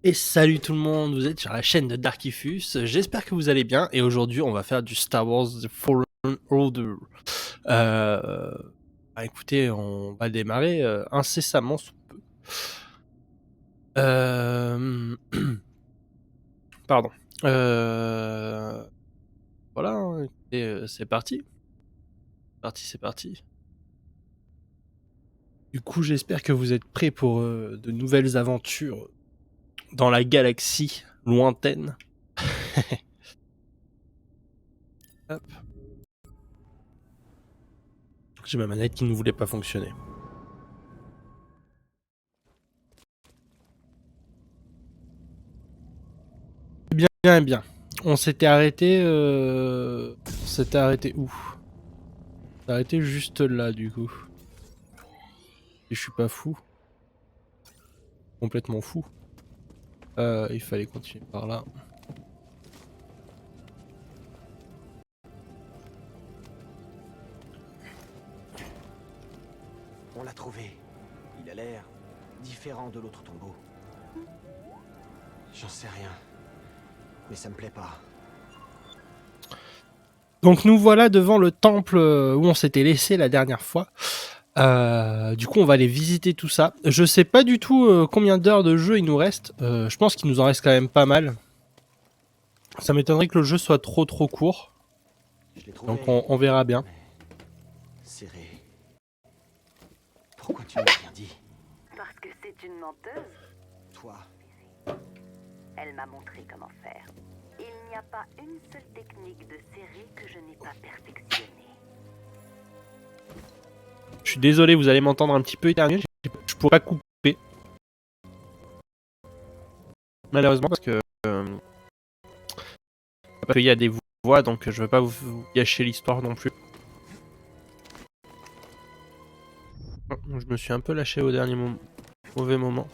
Et salut tout le monde, vous êtes sur la chaîne de Darkifus, j'espère que vous allez bien, et aujourd'hui on va faire du Star Wars The Fallen Order. Écoutez, on va démarrer incessamment sous peu. Pardon. Voilà, hein, écoutez, c'est parti. C'est parti. Du coup j'espère que vous êtes prêts pour de nouvelles aventures dans la galaxie lointaine. Hop. J'ai ma manette qui ne voulait pas fonctionner. Bien, bien. On s'était arrêté. On s'était arrêté où? On s'est arrêté juste là, du coup. Et je suis pas fou. Complètement fou. Il fallait continuer par là. On l'a trouvé. Il a l'air différent de l'autre tombeau. J'en sais rien. Mais ça me plaît pas. Donc nous voilà devant le temple où on s'était laissé la dernière fois. Du coup on va aller visiter tout ça. Je sais pas du tout combien d'heures de jeu il nous reste. Je pense qu'il nous en reste quand même pas mal. Ça m'étonnerait que le jeu soit trop court. Je l'ai trouvé. Donc on verra bien. Serré. Pourquoi tu m'as rien dit? Parce que c'est une menteuse. Toi. Elle m'a montré comment faire. Il n'y a pas une seule technique de série que je n'ai pas perfectionnée. Je suis désolé, vous allez m'entendre un petit peu éternuer. Je pourrais pas couper. Malheureusement parce que il y a des voix, donc je veux pas vous gâcher l'histoire non plus. Je me suis un peu lâché au dernier mauvais moment.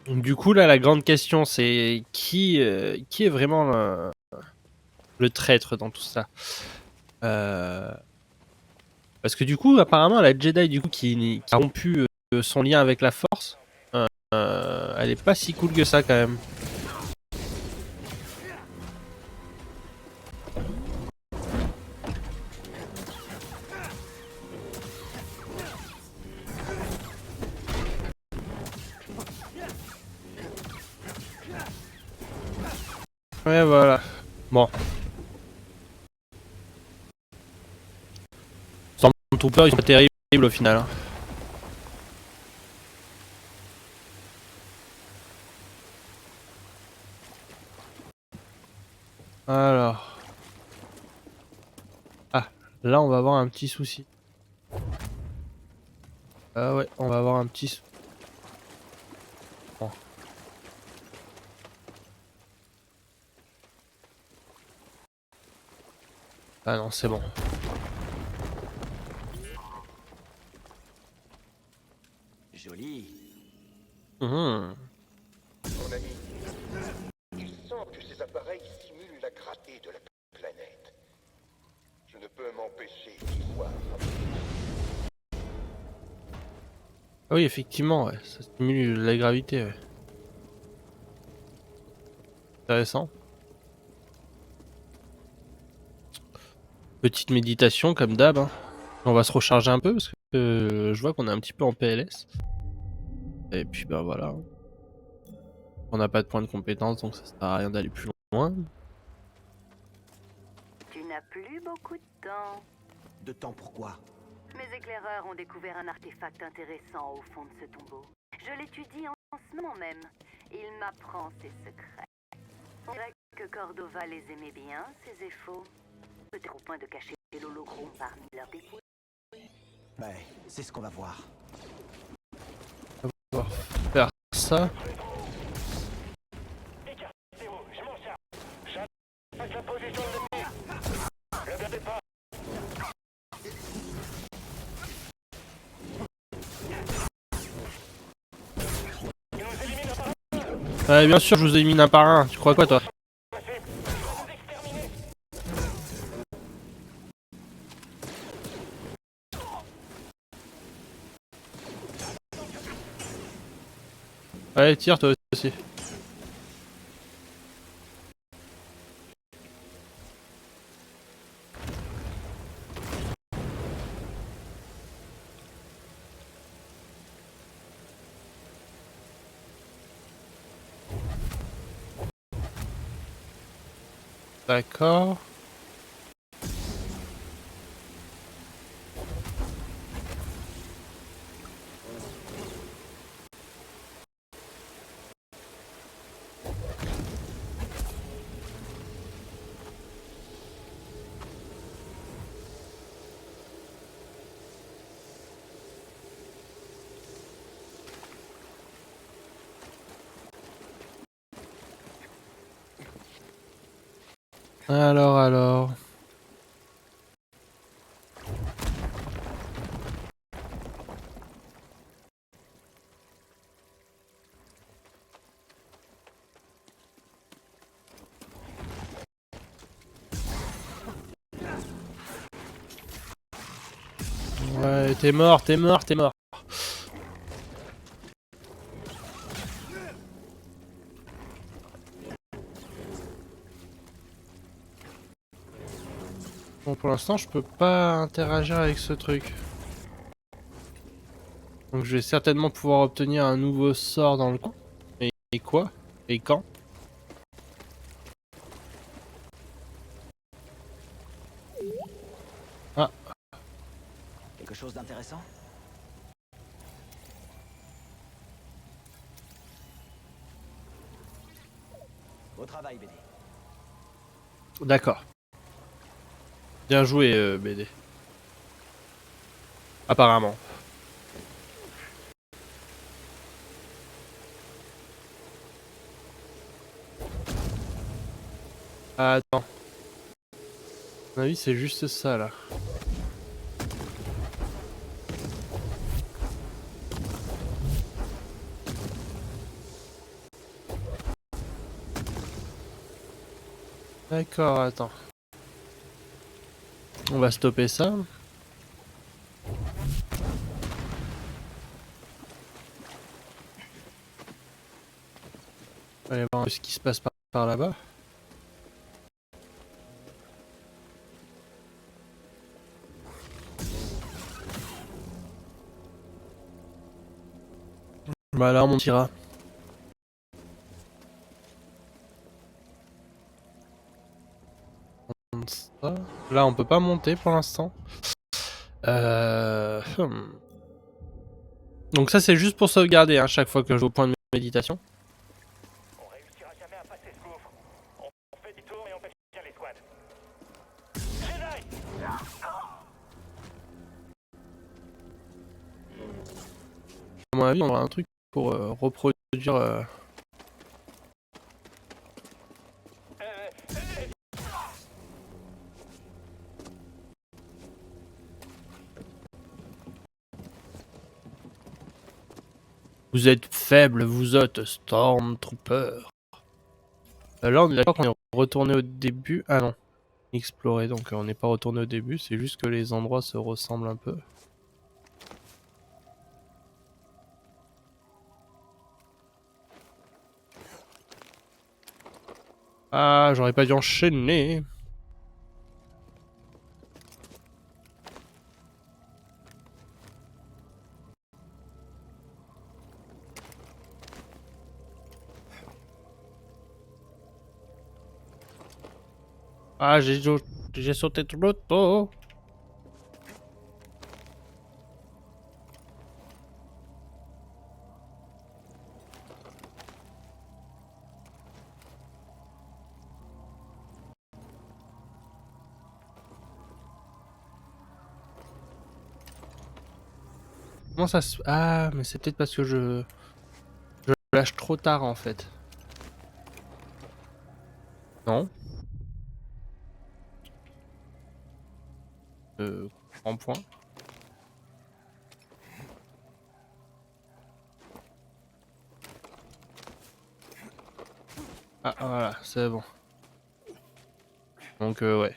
Du coup là la grande question c'est qui est vraiment le traître dans tout ça. Parce que du coup apparemment la Jedi du coup qui a rompu son lien avec la Force, elle est pas si cool que ça quand même. Ouais voilà. Bon. Stormtroopers ils sont pas terribles au final. Hein. Alors. Ah, là on va avoir un petit souci. Ah ouais, on va avoir un petit... Bon. Ah non, c'est bon. Joli. Mmh. Mon ami, il semble que ces appareils simulent la gravité de la planète. Je ne peux m'empêcher d'y voir. Ah oui, effectivement, ouais, ça stimule la gravité, ouais. Intéressant. Petite méditation comme d'hab. Hein. On va se recharger un peu parce que je vois qu'on est un petit peu en PLS. Et puis bah voilà. On n'a pas de point de compétence donc ça sert à rien d'aller plus loin. Tu n'as plus beaucoup de temps. De temps pourquoi? Mes éclaireurs ont découvert un artefact intéressant au fond de ce tombeau. Je l'étudie en ce moment même. Il m'apprend ses secrets. On dirait que Cordova les aimait bien, ces effaux. Peut-être au point de cacher l'holochrome parmi leurs dépouilles. Ouais, c'est ce qu'on va voir. On va faire ça. Ouais, bien sûr, je vous élimine un par un. Tu crois quoi, toi? Ouais, tire toi aussi. D'accord. Alors. Ouais, t'es mort. Bon, pour l'instant, je peux pas interagir avec ce truc. Donc je vais certainement pouvoir obtenir un nouveau sort dans le coin. Et quoi? Et quand? Ah, Quelque chose d'intéressant? Au travail, BD. d'accord. Bien joué, BD. Apparemment. Ah, attends. À mon avis, c'est juste ça, là. D'accord, attends. On va stopper ça. On va aller voir ce qui se passe par là-bas. Bah là, on montira. Ça. Là, on peut pas monter pour l'instant. Euh... hmm. Donc ça, c'est juste pour sauvegarder, hein, chaque fois que je vais au point de méditation. On réussira jamais à passer ce gouffre. On fait du tour et on fait bien les squads. Jedi! À mon avis, on aura un truc pour reproduire... Vous êtes faible, vous êtes Stormtrooper. Là, on est d'accord qu'on est retourné au début. Ah non, explorer, donc on n'est pas retourné au début, c'est juste que les endroits se ressemblent un peu. Ah, j'aurais pas dû enchaîner. Ah, j'ai sauté trop tôt. Comment ça se... Ah, mais c'est peut-être parce que je lâche trop tard en fait. Non. En point. Ah voilà, c'est bon. Donc ouais.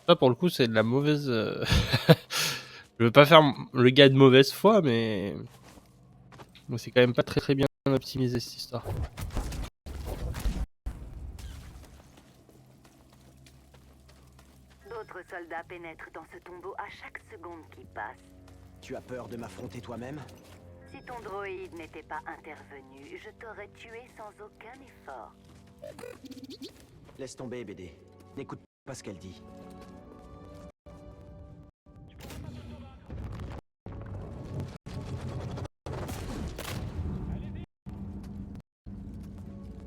Ça pour le coup c'est de la mauvaise... Je veux pas faire le gars de mauvaise foi, mais c'est quand même pas très bien optimisé cette histoire. D'autres soldats pénètrent dans ce tombeau à chaque seconde qui passe. Tu as peur de m'affronter toi-même? Si ton droïde n'était pas intervenu, je t'aurais tué sans aucun effort. Laisse tomber, BD. N'écoute pas ce qu'elle dit.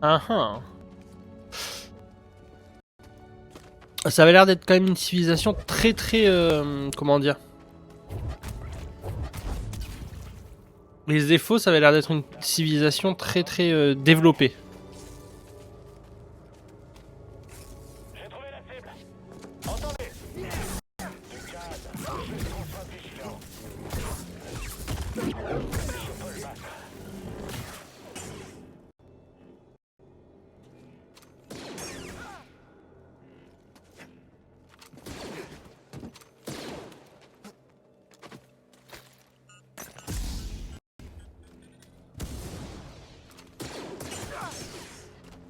Ah ah. Ça avait l'air d'être quand même une civilisation très comment dire. Les Ephos, ça avait l'air d'être une civilisation très développée. J'ai trouvé la cible. Entendez. Du gaz. Je suis trop vigilant. Je peux le battre.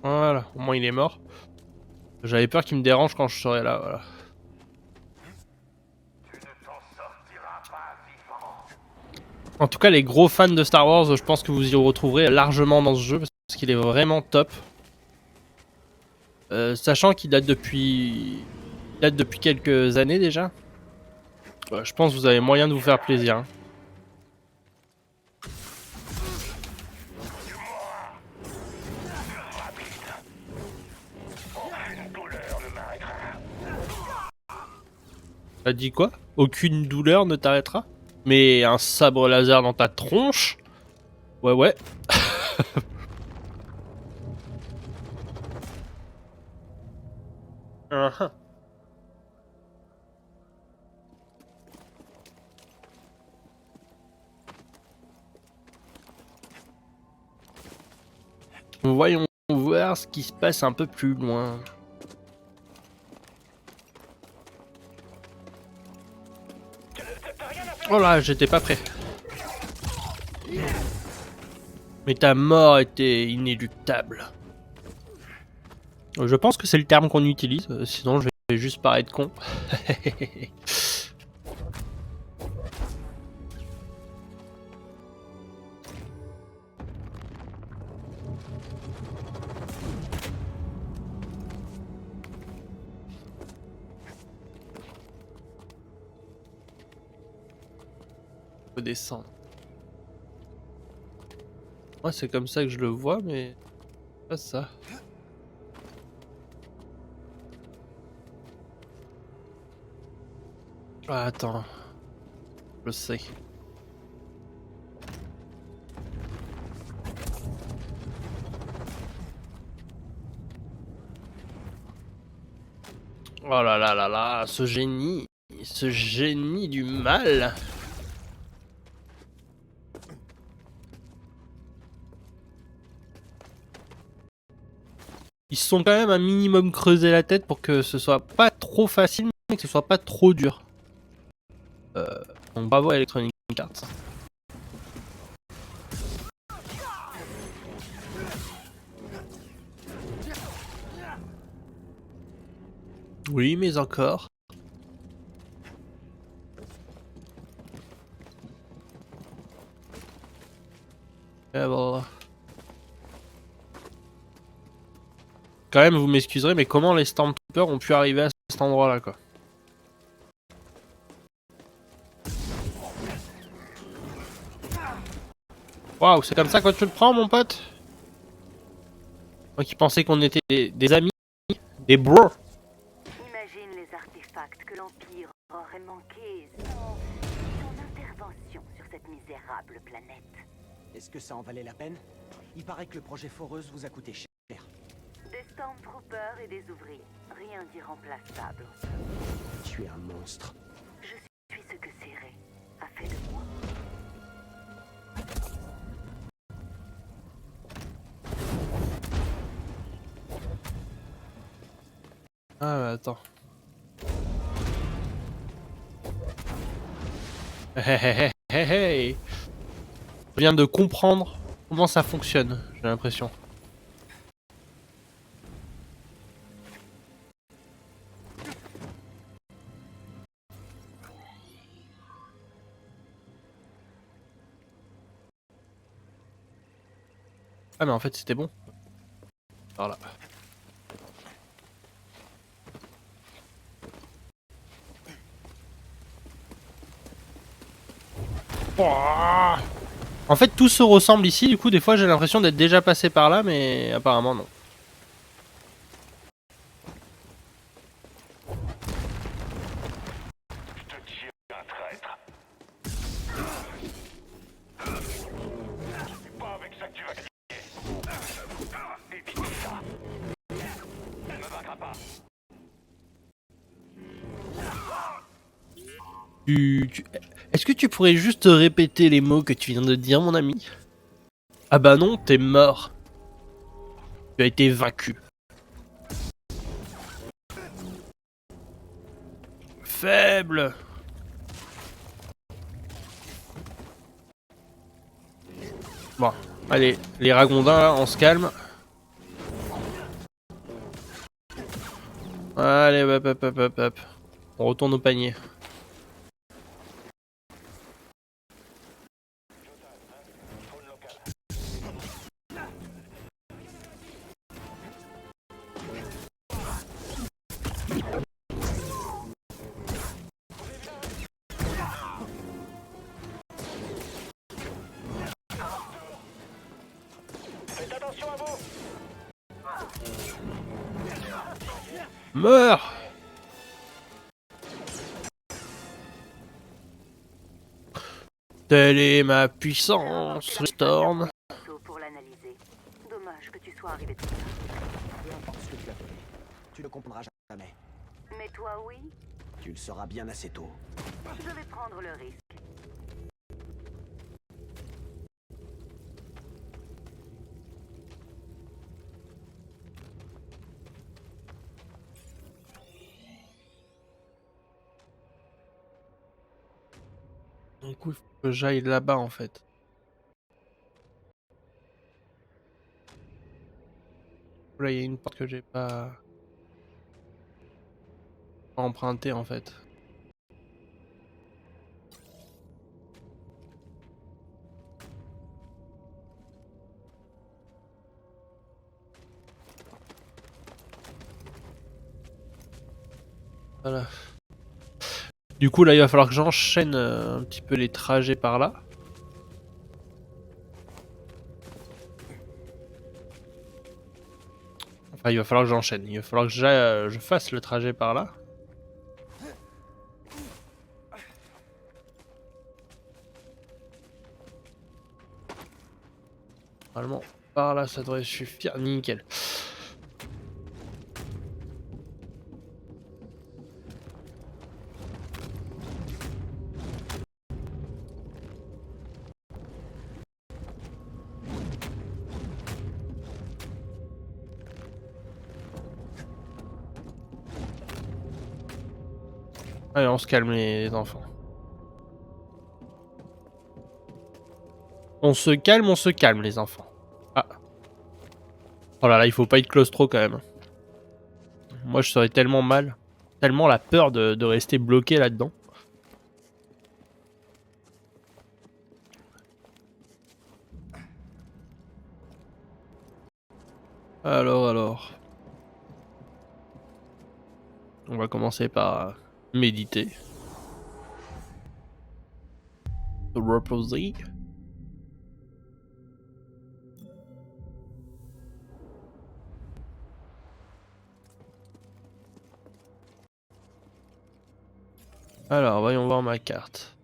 Voilà, au moins il est mort. J'avais peur qu'il me dérange quand je serais là, voilà. En tout cas, les gros fans de Star Wars, je pense que vous y retrouverez largement dans ce jeu parce qu'il est vraiment top. Sachant qu'il date depuis quelques années déjà. Je pense que vous avez moyen de vous faire plaisir. Hein. T'as dit quoi? Aucune douleur ne t'arrêtera? Mais un sabre laser dans ta tronche? Ouais, ouais. Uh-huh. Voyons voir ce qui se passe un peu plus loin. Oh là, j'étais pas prêt. Mais ta mort était inéluctable. Je pense que c'est le terme qu'on utilise, sinon je vais juste paraître con. Faut descendre. Ouais, c'est comme ça que je le vois, mais pas ça. Ah, attends, je sais. Oh là là là là, ce génie du mal. Ils se sont quand même un minimum creusé la tête pour que ce soit pas trop facile, mais que ce soit pas trop dur. Donc bravo à Electronic Arts. Oui, mais encore. Et voilà. Quand même, vous m'excuserez, mais comment les Stormtroopers ont pu arriver à cet endroit-là, quoi? Waouh, c'est comme ça que tu le prends, mon pote? Moi qui pensais qu'on était des amis, des bros. Imagine les artefacts que l'Empire aurait manqués sans son intervention sur cette misérable planète. Est-ce que ça en valait la peine? Il paraît que le projet Foreuse vous a coûté cher. Des Stormtroopers et des ouvriers. Rien d'irremplaçable. Tu es un monstre. Je suis ce que Céré a fait de moi. Ah, attends. Hé hé hé hé hé. Je viens de comprendre comment ça fonctionne, j'ai l'impression. Ah mais en fait c'était bon. Voilà. Ouah. En fait tout se ressemble ici, du coup des fois j'ai l'impression d'être déjà passé par là, mais apparemment non. Je te tire un traître. C'est pas avec ça que tu vas gagner. Évite ça. Elle me vaincra pas. Est-ce que tu pourrais juste répéter les mots que tu viens de dire, mon ami? Ah bah non, t'es mort. Tu as été vaincu. Faible. Bon, allez, les ragondins là, on se calme. Allez, hop, hop, hop, hop, hop. On retourne au panier. Faites attention à vous. Meurs. Telle est ma puissance, Storm. Pour l'analyser. Dommage que tu sois arrivé trop tard. Peu importe ce que tu as fait, tu ne comprendras jamais. Mais toi, oui, Tu le sauras bien assez tôt. je vais prendre le risque. Du coup, il faut que j'aille là-bas en fait. Là, il y a une porte que j'ai pas empruntée en fait. Voilà. Du coup, là, il va falloir que j'enchaîne un petit peu les trajets par là. Enfin, il va falloir que j'enchaîne. Il va falloir que je fasse le trajet par là. Normalement, par là, ça devrait suffire. Nickel. Allez, on se calme les enfants. On se calme les enfants. Ah. Oh là là, il faut pas être claustro quand même. Moi, je serais tellement mal. Tellement la peur de rester bloqué là-dedans. Alors. On va commencer par méditer. Se reposer. Alors, voyons voir ma carte.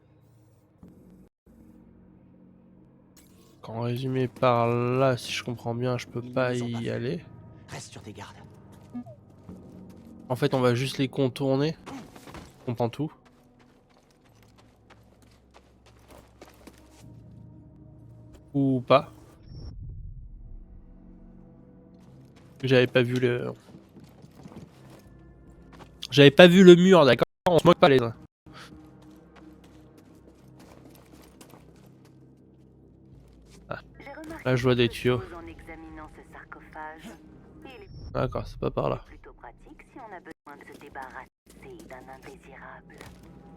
En résumé par là, si je comprends bien, je peux Ils pas nous ont y vus. aller. Reste sur tes gardes. En fait, on va juste les contourner. Je comprends tout. Ou pas. J'avais pas vu le... J'avais pas vu le mur, d'accord? On se moque pas les uns. J'ai remarqué Là, je vois des quelque tuyaux. chose en examinant ce sarcophage. Il est D'accord, c'est pas par là. plutôt pratique si on a besoin de se débarrasser d'un indésirable.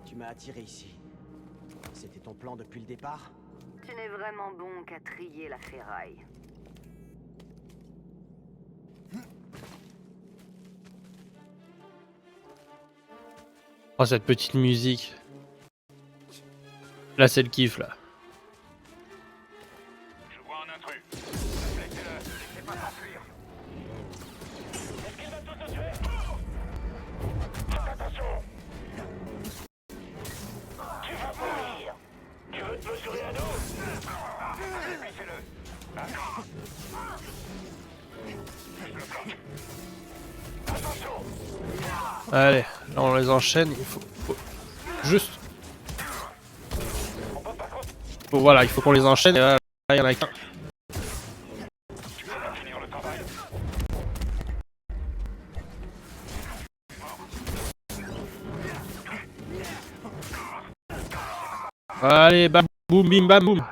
Tu m'as attiré ici. C'était ton plan depuis le départ? Tu n'es vraiment bon qu'à trier la ferraille. Oh, cette petite musique. Là, c'est le kiff, là. Je vois un intrus. Laissez-le. Laissez pas s'enfuir. Est-ce qu'il va tous nous tuer? Faites attention. Tu vas mourir. Tu veux te mesurer à nous? Laissez-le. Attention. Allez, là, on les enchaîne. Il faut juste... Voilà, il faut qu'on les enchaîne. Et là, il y en a qu'un. Tu vas finir le travail. Allez, bam, boum, bim, bam, boum.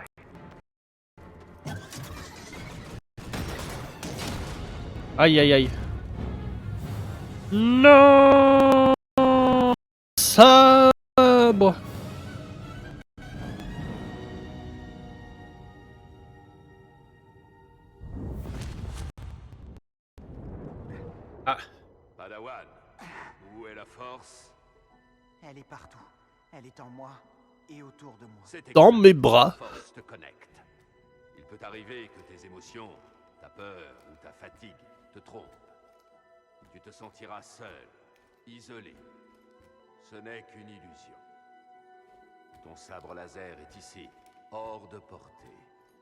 Aïe, aïe, aïe. Non. Sabre. Ah, Padawan, où est la force? Elle est partout. Elle est en moi et autour de moi. C'est dans exact. mes bras. La force te connecte. Il peut arriver que tes émotions, ta peur ou ta fatigue te trompent. Tu te sentiras seul, isolé. Ce n'est qu'une illusion. Ton sabre laser est ici, hors de portée.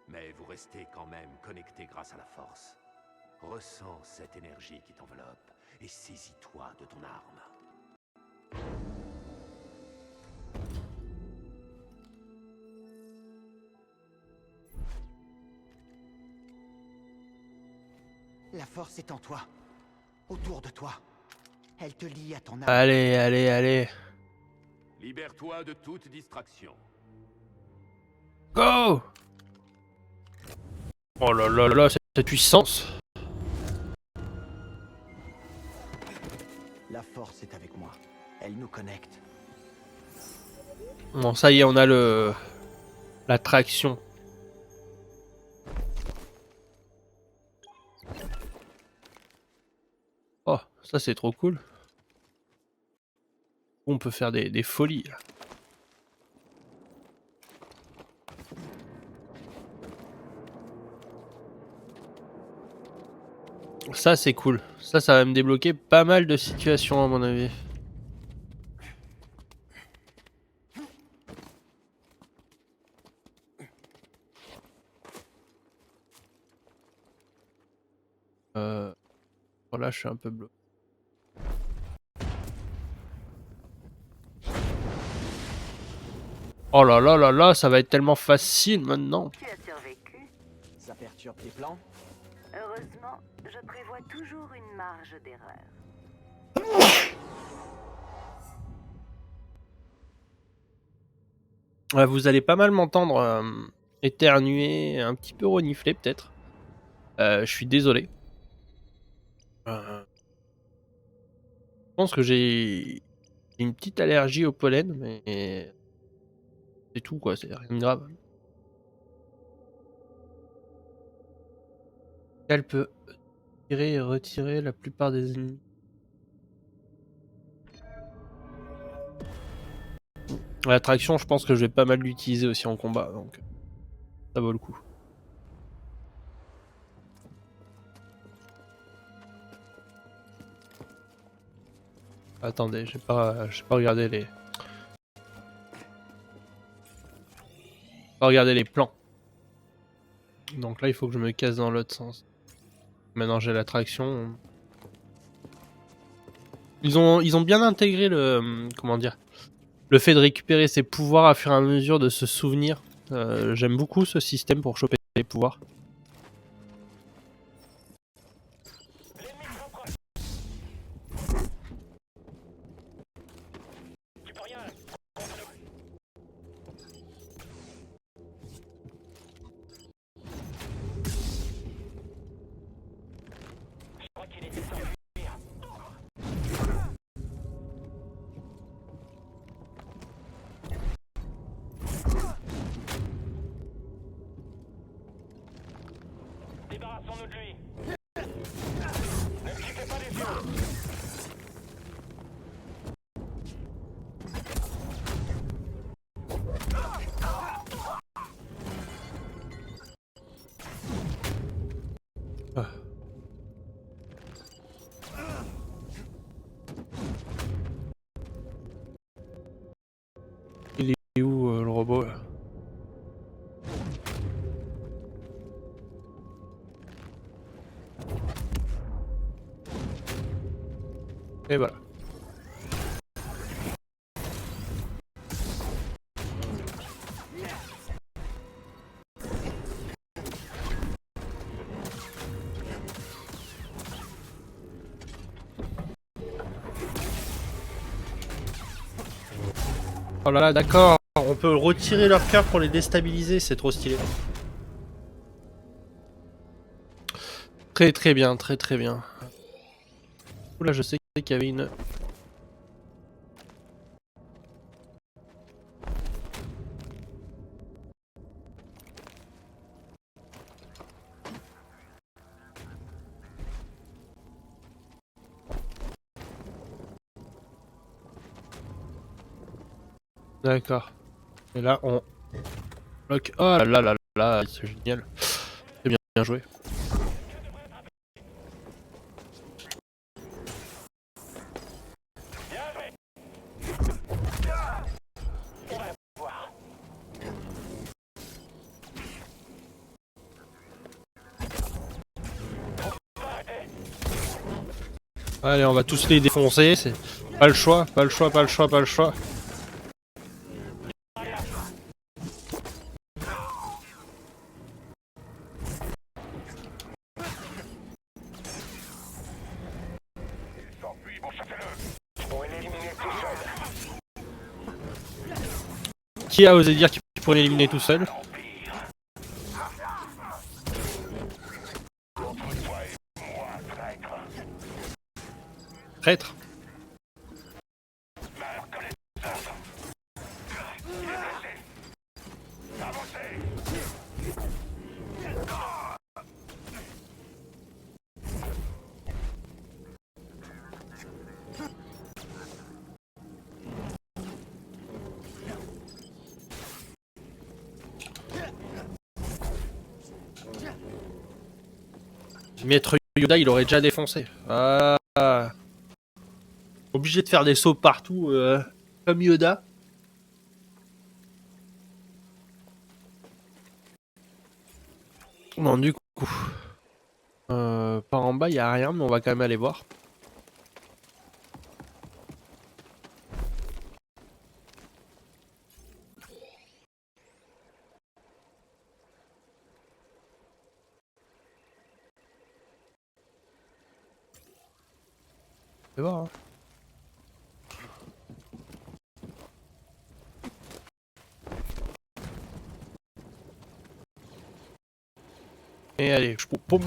Mais vous restez quand même connecté grâce à la force. Ressens cette énergie qui t'enveloppe et saisis-toi de ton arme. La force est en toi. Autour de toi. Elle te lie à ton âme. Allez, allez, allez. Libère-toi de toute distraction. Go. Oh là là là, cette puissance. La force est avec moi. Elle nous connecte. Bon, ça y est, on a la traction. Oh, ça c'est trop cool. On peut faire des folies là. Ça c'est cool. Ça va me débloquer pas mal de situations à mon avis. Voilà, je suis un peu bloqué. Oh là là là là, ça va être tellement facile maintenant. Tu as survécu. Ça perturbe tes plans? Heureusement, je prévois toujours une marge d'erreur. Ouais, vous allez pas mal m'entendre éternuer, un petit peu renifler peut-être. Je suis désolé. Je pense que j'ai une petite allergie au pollen, mais c'est tout quoi, c'est rien de grave. Elle peut tirer et retirer la plupart des ennemis. L'attraction, je pense que je vais pas mal l'utiliser aussi en combat, donc ça vaut le coup. Attendez, j'ai pas regardé les... Pas regardé les plans. Donc là, il faut que je me casse dans l'autre sens. Maintenant, j'ai l'attraction. Ils ont bien intégré le... Comment dire? Le fait de récupérer ses pouvoirs à fur et à mesure de se souvenir. J'aime beaucoup ce système pour choper les pouvoirs. rien. Je crois qu'il était sans fuir. Débarrassons-nous de lui. Ne me quittez pas les yeux. Ah. Il est où le robot là? Et voilà. Oh là là, d'accord. On peut retirer leur cœur pour les déstabiliser, c'est trop stylé. Très très bien, très très bien. Oula, je sais qu'il y avait une... D'accord. Et là, on... bloque. Oh là là là là, c'est génial. C'est bien, bien joué. Bien joué. On va voir. Allez, on va tous les défoncer. C'est pas le choix, pas le choix, pas le choix, pas le choix. S'enfuit, bon, chassez-le. Pour l'éliminer tout seul. Qui a osé dire qu'il pourrait l'éliminer tout seul? Traître. Maître Yoda, il aurait déjà défoncé. Ah. Obligé de faire des sauts partout, comme Yoda. Bon, du coup, par en bas, il n'y a rien, mais on va quand même aller voir. On va voir, hein. Et allez, je poum.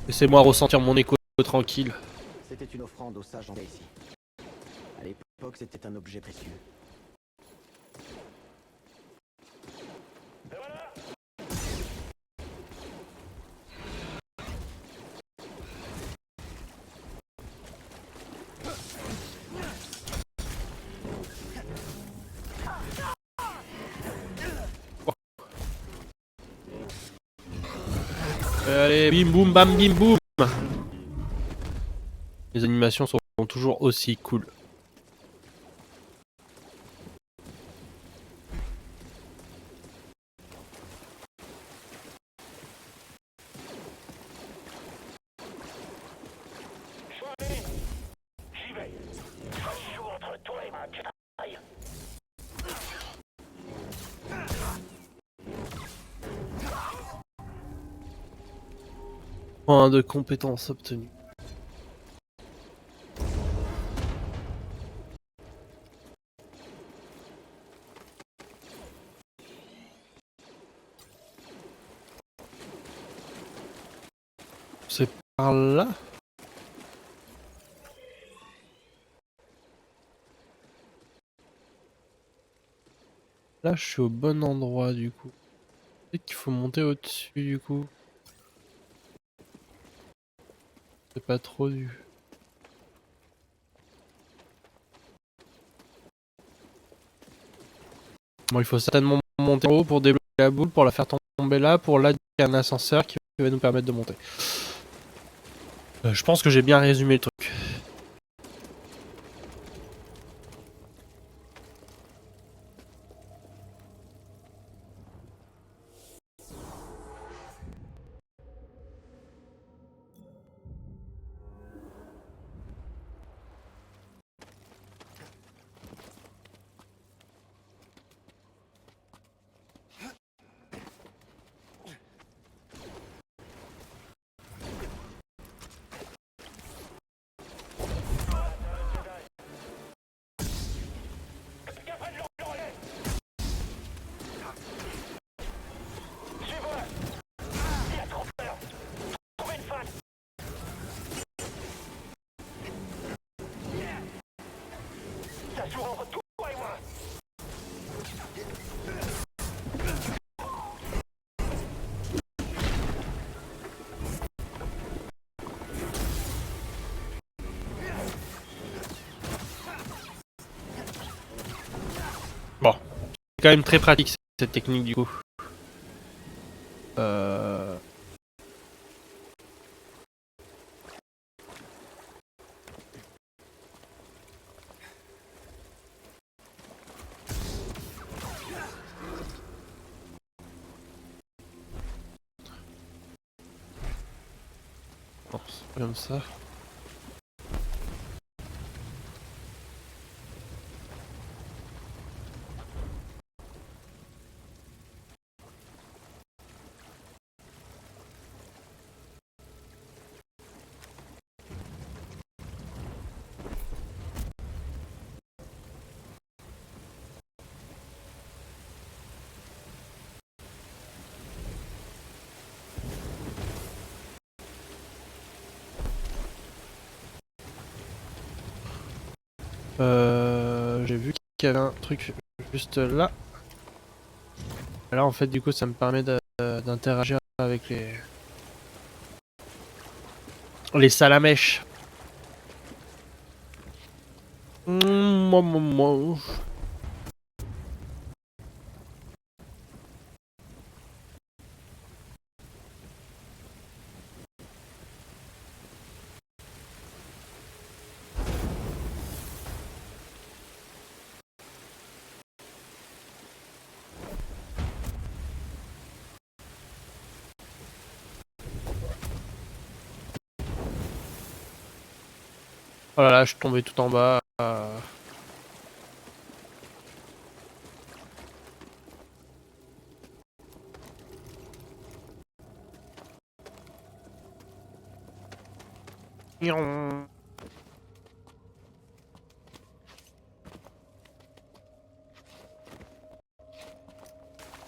Laissez-moi ressentir mon écho tranquille. C'était une offrande aux sages en ici. À l'époque, c'était un objet précieux. Allez, bim boum bam bim boum. Les animations sont toujours aussi cool. J'y vais. Ça joue entre toi et ma Jedi. Point de compétences obtenues. C'est par là? Là, je suis au bon endroit du coup. Peut-être qu'il faut monter au-dessus du coup. C'est pas trop du... Bon, il faut certainement monter en haut pour débloquer la boule, pour la faire tomber là, pour là, il y a un ascenseur qui va nous permettre de monter. Je pense que j'ai bien résumé le truc. Ça joue entre toi et moi. Bon, c'est quand même très pratique cette technique du coup. Bon, c'est pas comme ça. J'ai vu qu'il y avait un truc juste là. Là en fait du coup ça me permet d'interagir avec les salamèches. Moi. Oh là là, je suis tombé tout en bas.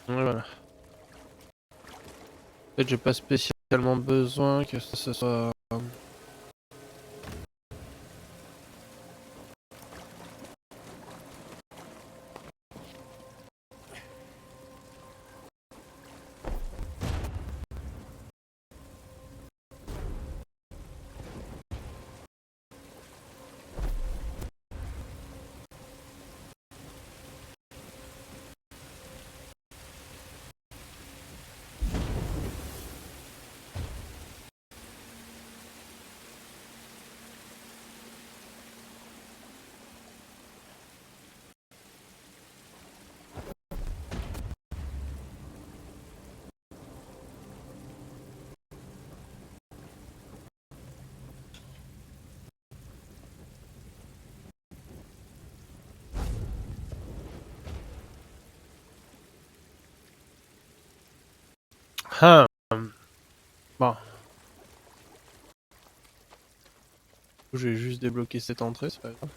Voilà. Peut-être j'ai pas spécialement besoin que ce soit... Ah, bon. Je vais juste débloquer cette entrée, c'est pas grave.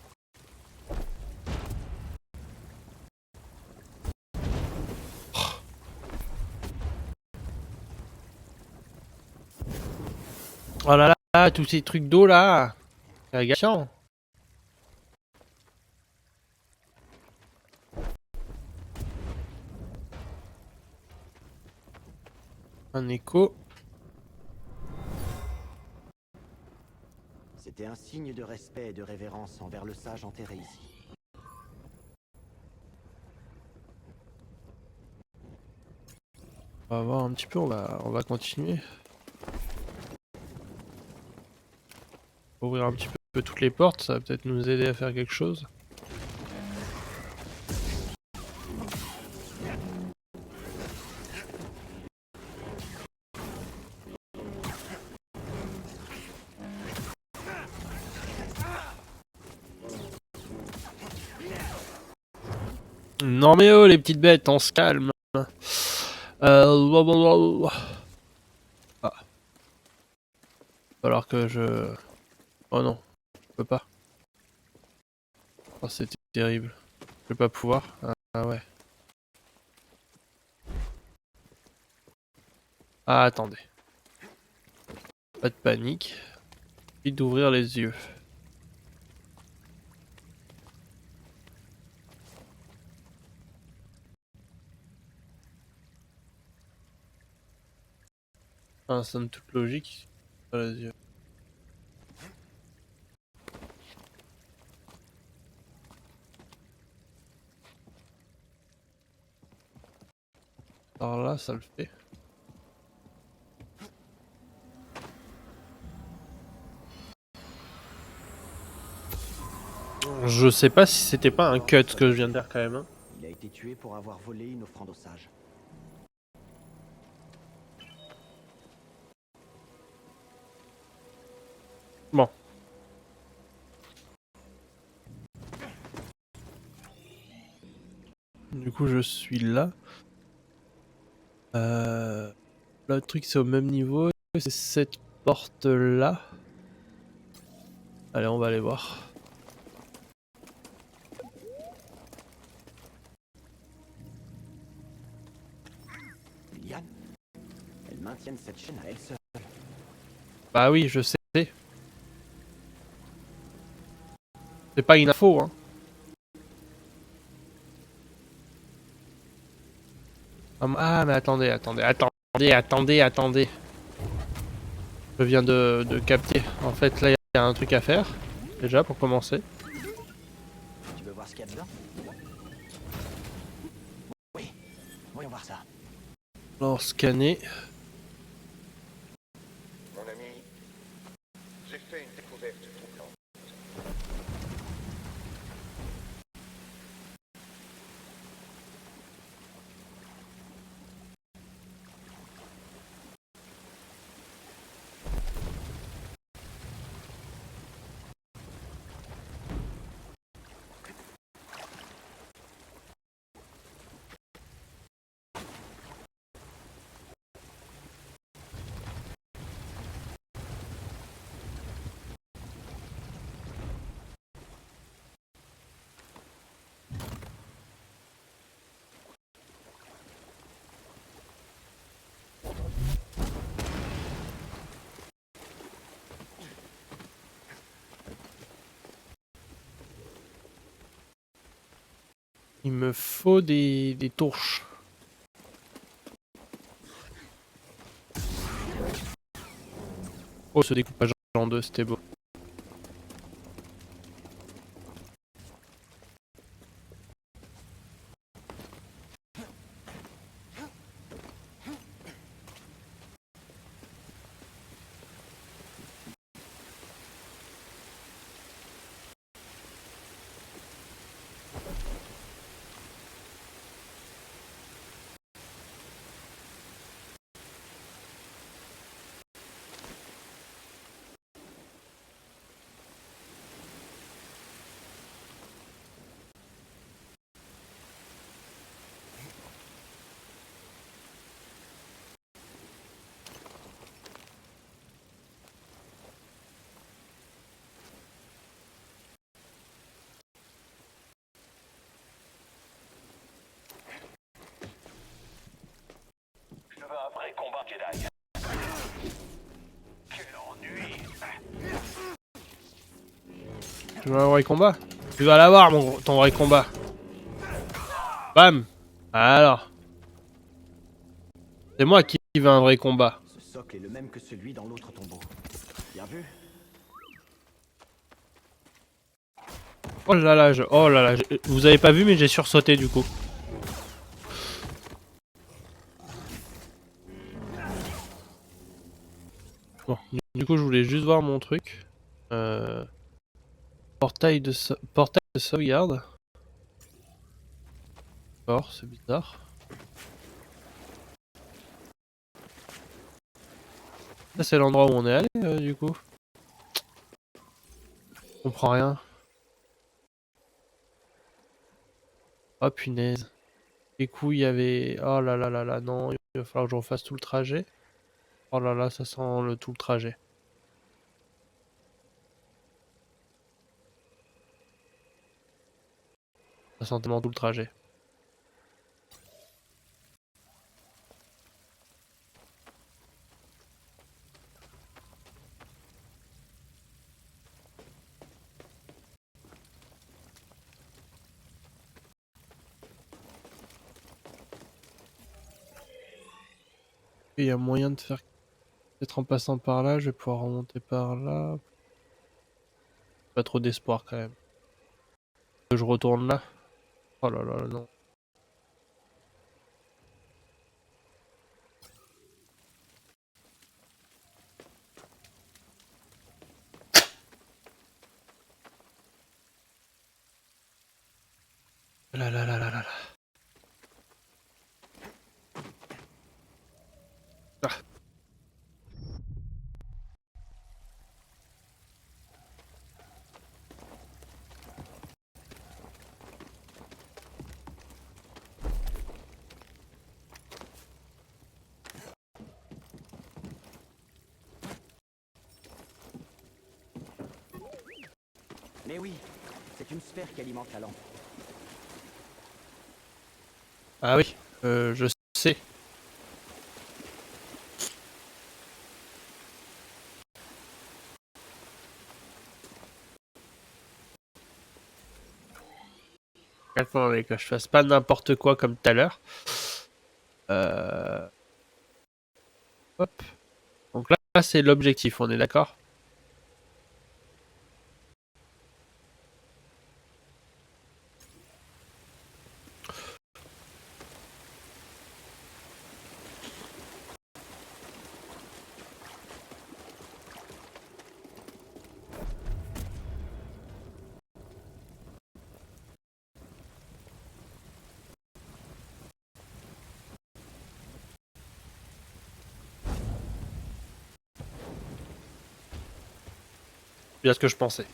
Oh là là, tous ces trucs d'eau là, c'est agaçant. Un écho. C'était un signe de respect et de révérence envers le sage enterré ici. On va voir un petit peu, on va continuer. Ouvrir un petit peu toutes les portes, ça va peut-être nous aider à faire quelque chose. Non mais oh les petites bêtes, on se calme. Blablabla. Ah. Alors que je... Oh non, je peux pas. Oh c'était terrible. Je vais pas pouvoir. Ah ouais. Ah attendez. Pas de panique. Vite d'ouvrir les yeux. Ah, ça somme toute logique. Pas les yeux. Alors là, ça le fait. Je sais pas si c'était pas un cut ce que je viens de faire quand même. Hein. Il a été tué pour avoir volé une offrande au sage. Bon. Du coup, je suis là. Le truc, c'est au même niveau. C'est cette porte-là. Allez, on va aller voir. Liliane, elles maintiennent cette chaîne à elle seule. Bah oui, je sais. C'est pas une info, hein. Ah, mais attendez. Je viens de capter. En fait, là, il y a un truc à faire. Déjà, pour commencer. Tu veux voir ce qu'il y a dedans? Oui, voyons voir ça. Alors, scanner. Mon ami, j'ai fait une découverte troublante. Il me faut des torches. Oh, ce découpage en deux, c'était beau. Tu veux un vrai combat? Tu vas l'avoir, ton vrai combat. Bam. Alors. C'est moi qui veux un vrai combat. Ce socle est le même que celui dans l'autre tombeau. Bien vu? Oh là là, oh là là, vous avez pas vu mais j'ai sursauté du coup. Bon, du coup je voulais juste voir mon truc. Portail de sauvegarde. D'accord, c'est bizarre. Ça c'est l'endroit où on est allé du coup. Je comprends rien. Oh punaise. Du coup il y avait... Oh là là là là, non, il va falloir que je refasse tout le trajet. Oh là là, ça sent tout le trajet. Ça sent tellement tout le trajet. Il y a moyen de faire... Peut-être en passant par là, je vais pouvoir remonter par là. Pas trop d'espoir quand même. Que je retourne là. Oh là là, non. Là là là là là là. Ah. Mais oui, c'est une sphère qui alimente la lampe. Ah oui, je sais. Attendez que je fasse pas n'importe quoi comme tout à l'heure. Hop. Donc là c'est l'objectif, on est d'accord? Bien ce que je pensais.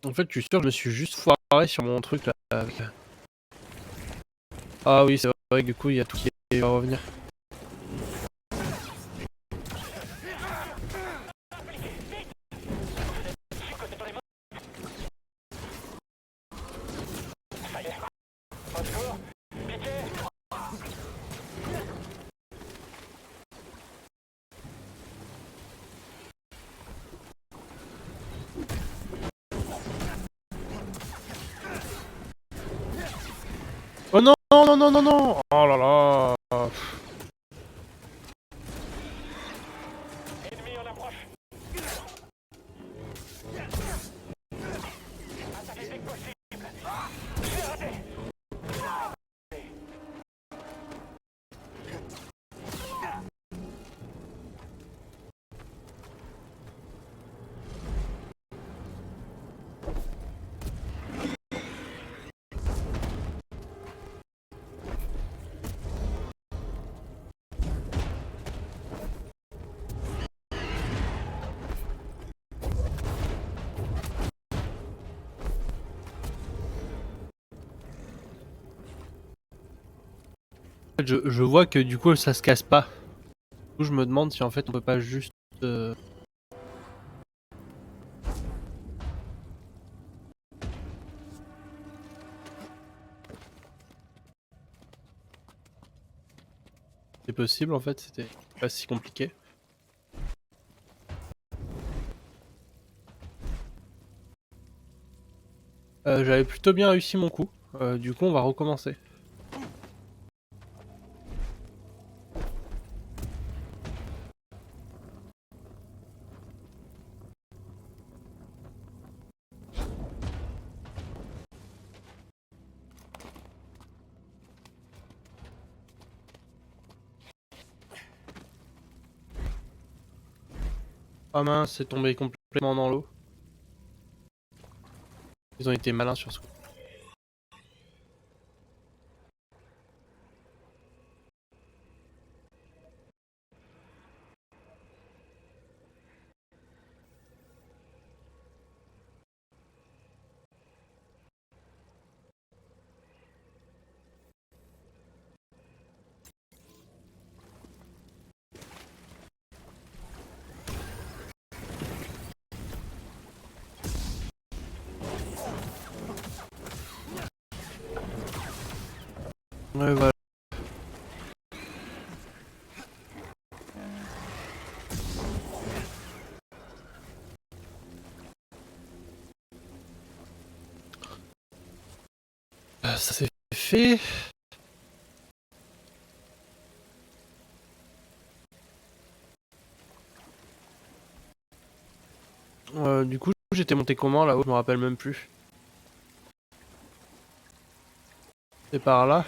En fait, je suis sûr que je me suis juste foiré sur mon truc là. Ah oui, c'est vrai que du coup, il y a tout qui va revenir. Oh non, non, non, non, non, non. Oh là là. Ennemi en approche. Attaquez dès que possible. C'est raté. je vois que du coup ça se casse pas. Du coup je me demande si en fait on peut pas juste... C'est possible en fait, c'était pas si compliqué. J'avais plutôt bien réussi mon coup, du coup on va recommencer. Ah mince, c'est tombé complètement dans l'eau. Ils ont été malins sur ce coup. Ouais voilà. Ça s'est fait. Du coup j'étais monté comment là-haut, je me rappelle même plus. C'est par là.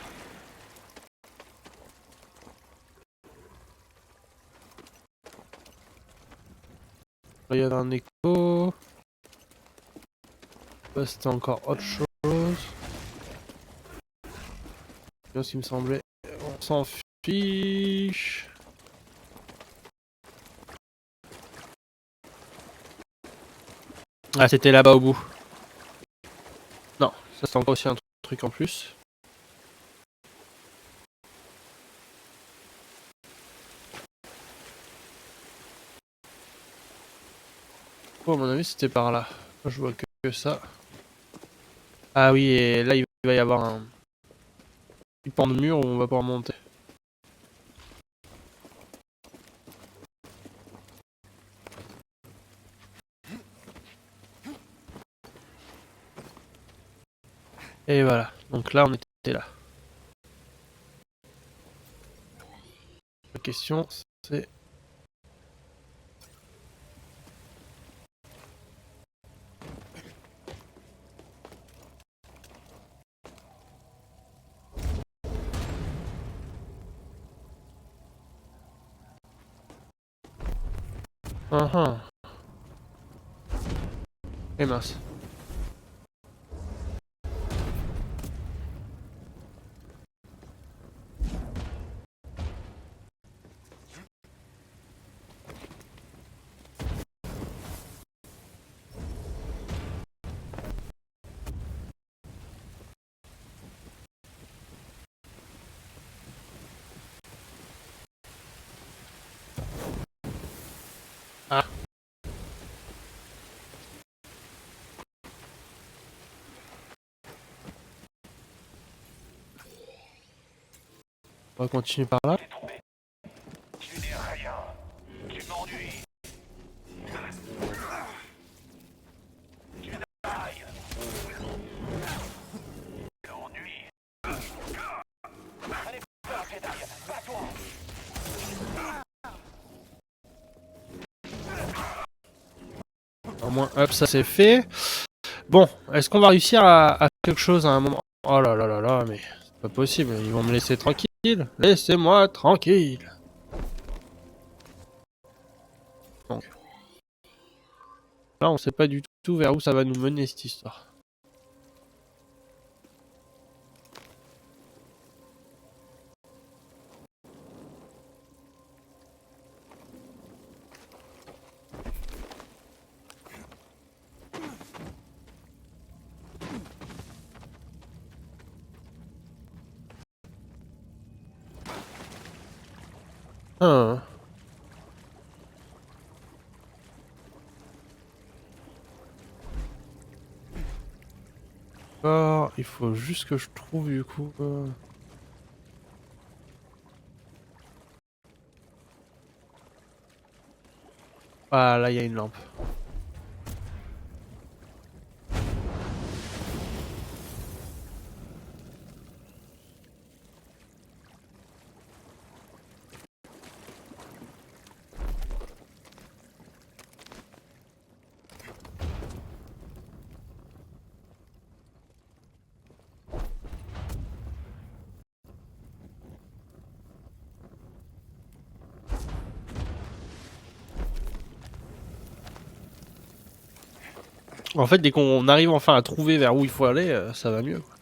Là, il y avait un écho. Là, c'était encore autre chose. C'est ce qui me semblait. On s'en fiche. Ah, c'était là-bas au bout. Non, ça c'est encore aussi un truc en plus. Oh, à mon avis, c'était par là. Je vois que ça. Ah oui, et là, il va y avoir un pan de mur où on va pouvoir monter. Et voilà. Donc là, on était là. La question, c'est... Et mince. Ah. On va continuer par là. Tu n'es rien. Tu m'ennuies. Tu n'ailles. L'ennui. Allez, pas, Jedi. Bats-toi. Au moins, hop, ça c'est fait. Bon, est-ce qu'on va réussir à quelque chose à un moment? Oh là là là là, mais c'est pas possible, ils vont me laisser tranquille. Laissez-moi tranquille. Donc, là, on sait pas du tout vers où ça va nous mener cette histoire. Ah. D'accord, il faut juste que je trouve du coup. Ah là, il y a une lampe. En fait, dès qu'on arrive enfin à trouver vers où il faut aller, ça va mieux, quoi.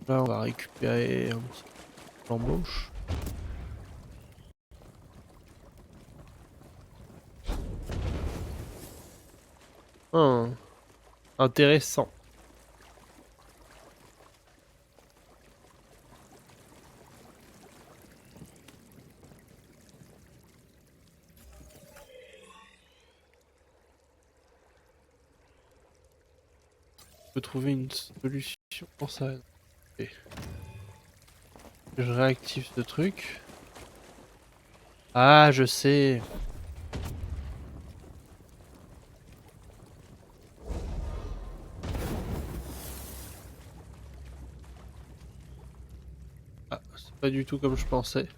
Là, on va récupérer l'embauche. Ah, intéressant. Je peux trouver une solution pour ça. Ok. Je réactive ce truc. Ah, je sais. Ah, c'est pas du tout comme je pensais.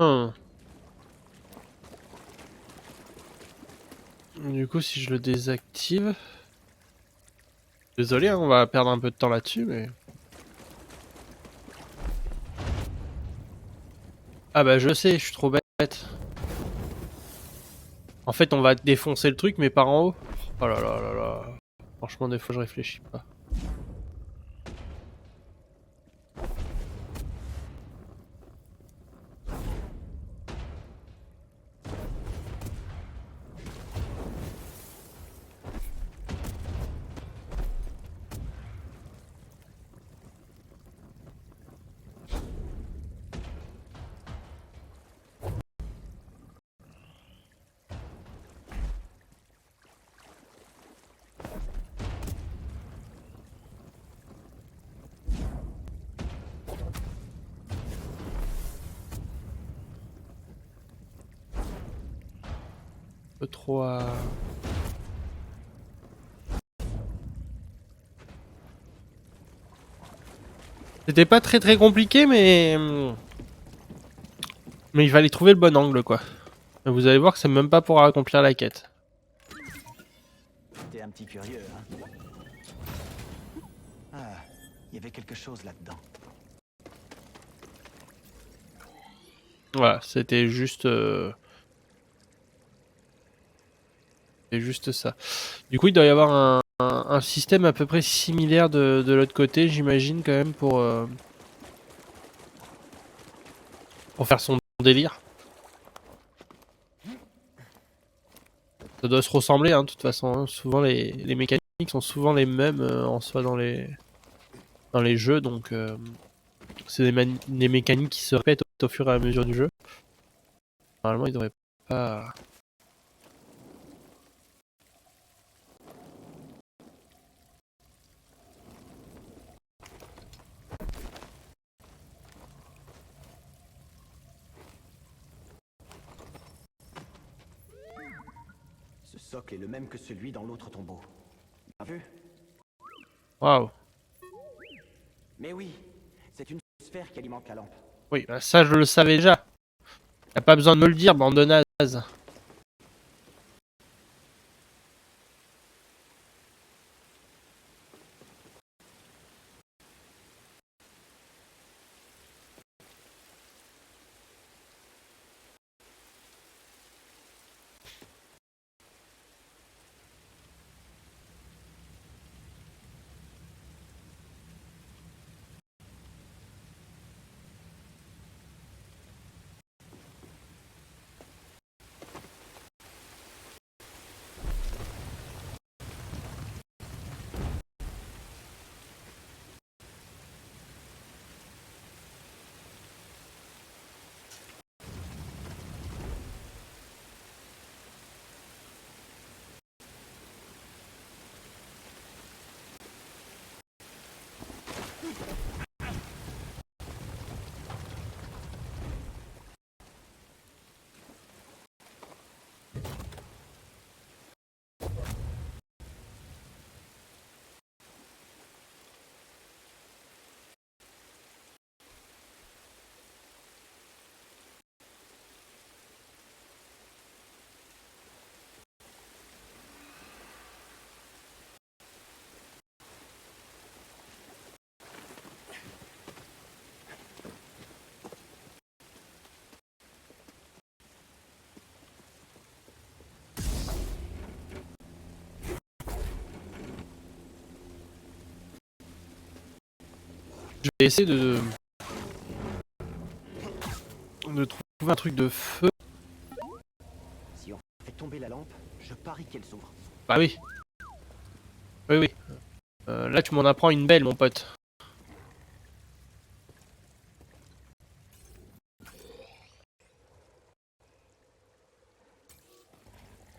Hmm. Du coup, si je le désactive... Désolé, hein, on va perdre un peu de temps là-dessus, mais... Ah bah je sais, je suis trop bête. En fait, on va défoncer le truc, mais par en haut. Oh là là là là. Franchement, des fois, je réfléchis pas. Un peu trop à... C'était pas très compliqué, mais il fallait trouver le bon angle, quoi. Vous allez voir que c'est même pas pour accomplir la quête. T'es un petit curieux, hein? Ah, il y avait quelque chose là-dedans. Voilà, c'était juste ça. Du coup, il doit y avoir un système à peu près similaire de l'autre côté, j'imagine, quand même, pour faire son délire. Ça doit se ressembler, hein, de toute façon. Hein. Souvent, les mécaniques sont souvent les mêmes en soi dans les jeux, donc c'est des mécaniques qui se répètent au fur et à mesure du jeu. Normalement, ils devraient pas... Ce socle est le même que celui dans l'autre tombeau. Bien vu? Waouh. Mais oui, c'est une sphère qui alimente la lampe. Oui, bah ça, je le savais déjà. Y a pas besoin de me le dire, bande de nazes. Je vais essayer de trouver un truc de feu. Si on fait tomber la lampe, je parie qu'elle s'ouvre. Bah oui. Oui, oui. Là, tu m'en apprends une belle, mon pote.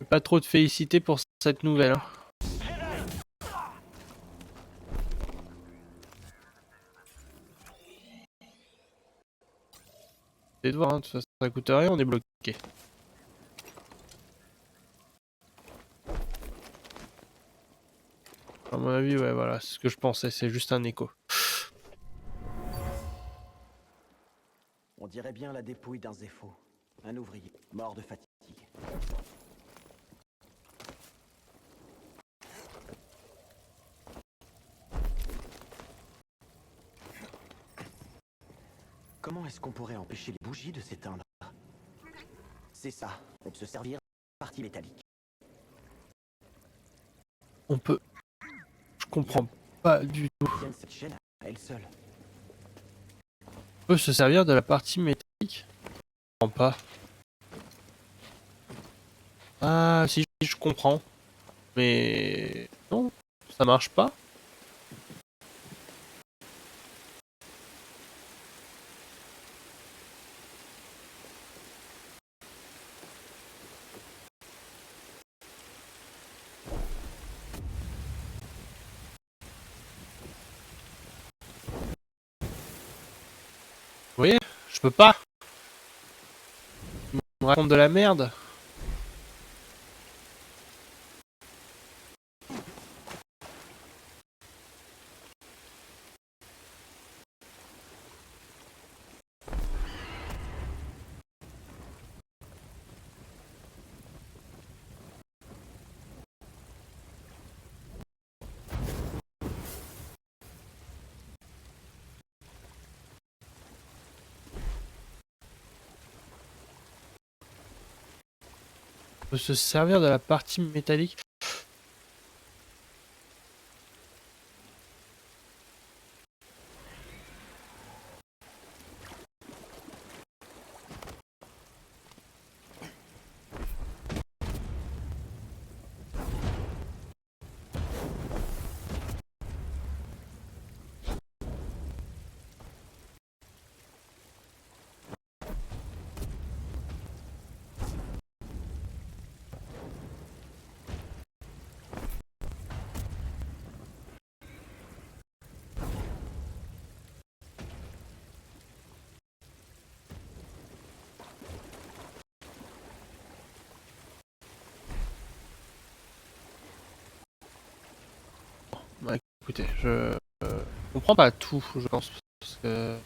Pas trop de féliciter pour cette nouvelle. Hein. C'est de voir, hein, ça coûte rien, on est bloqué. À mon avis, ouais, voilà, c'est ce que je pensais, c'est juste un écho. On dirait bien la dépouille d'un Zepho. Un ouvrier, mort de fatigue. Comment est-ce qu'on pourrait empêcher les bougies de s'éteindre? C'est ça, on peut se servir de partie métallique. On peut... Je comprends pas du tout. Tienne cette chaîne à elle seule. On peut se servir de la partie métallique? Je comprends pas. Ah, si, je comprends. Mais... Non, ça marche pas. Vous voyez, je peux pas. On me raconte de la merde. On peut se servir de la partie métallique. Ouais, écoutez, je comprends pas tout, je pense. Parce que...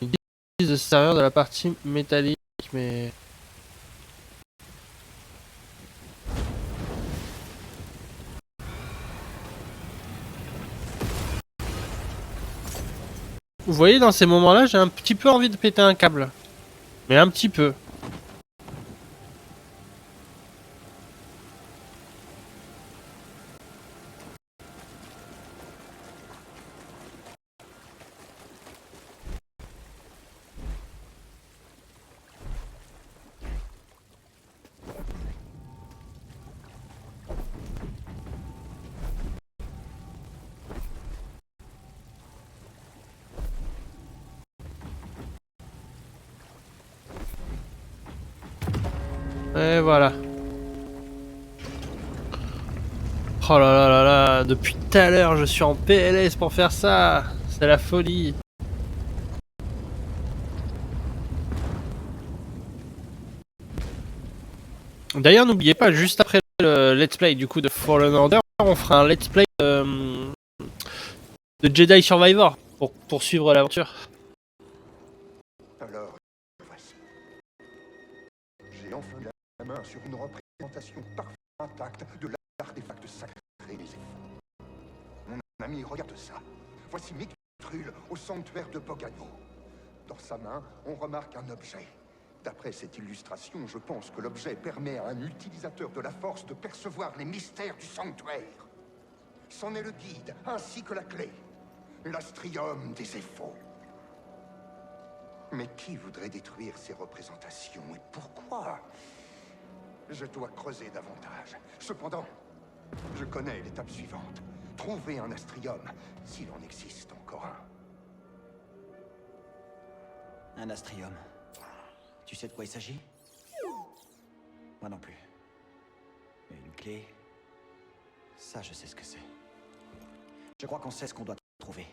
Ils disent de se servir de la partie métallique, mais... Vous voyez, dans ces moments-là, j'ai un petit peu envie de péter un câble. Mais un petit peu. Et voilà. Oh là là là là, depuis tout à l'heure, je suis en PLS pour faire ça. C'est la folie. D'ailleurs, n'oubliez pas, juste après le let's play du coup de Fallen Order, on fera un let's play de Jedi Survivor pour poursuivre l'aventure. Alors, voici. J'ai enfin mis la main sur une représentation parfaite intacte de l'artefact sacré des elfes. Mon ami, regarde ça. Voici Mictrul au sanctuaire de Bogano. Dans sa main, on remarque un objet. D'après cette illustration, je pense que l'objet permet à un utilisateur de la force de percevoir les mystères du sanctuaire. C'en est le guide, ainsi que la clé. L'astrium des Éphos. Mais qui voudrait détruire ces représentations et pourquoi? Je dois creuser davantage. Cependant, je connais l'étape suivante. Trouver un astrium, s'il en existe encore un. Un astrium. Tu sais de quoi il s'agit? Moi non plus. Mais une clé... Ça, je sais ce que c'est. Je crois qu'on sait ce qu'on doit trouver.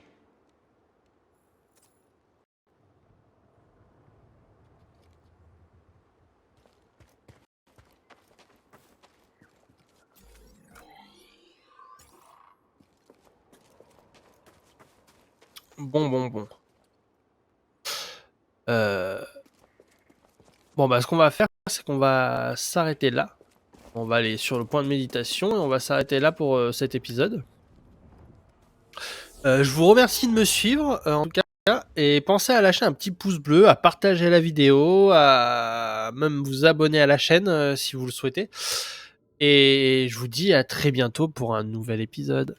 Bon. Bon, bah, ce qu'on va faire, c'est qu'on va s'arrêter là. On va aller sur le point de méditation et on va s'arrêter là pour cet épisode. Je vous remercie de me suivre, en tout cas, et pensez à lâcher un petit pouce bleu, à partager la vidéo, à même vous abonner à la chaîne si vous le souhaitez. Et je vous dis à très bientôt pour un nouvel épisode.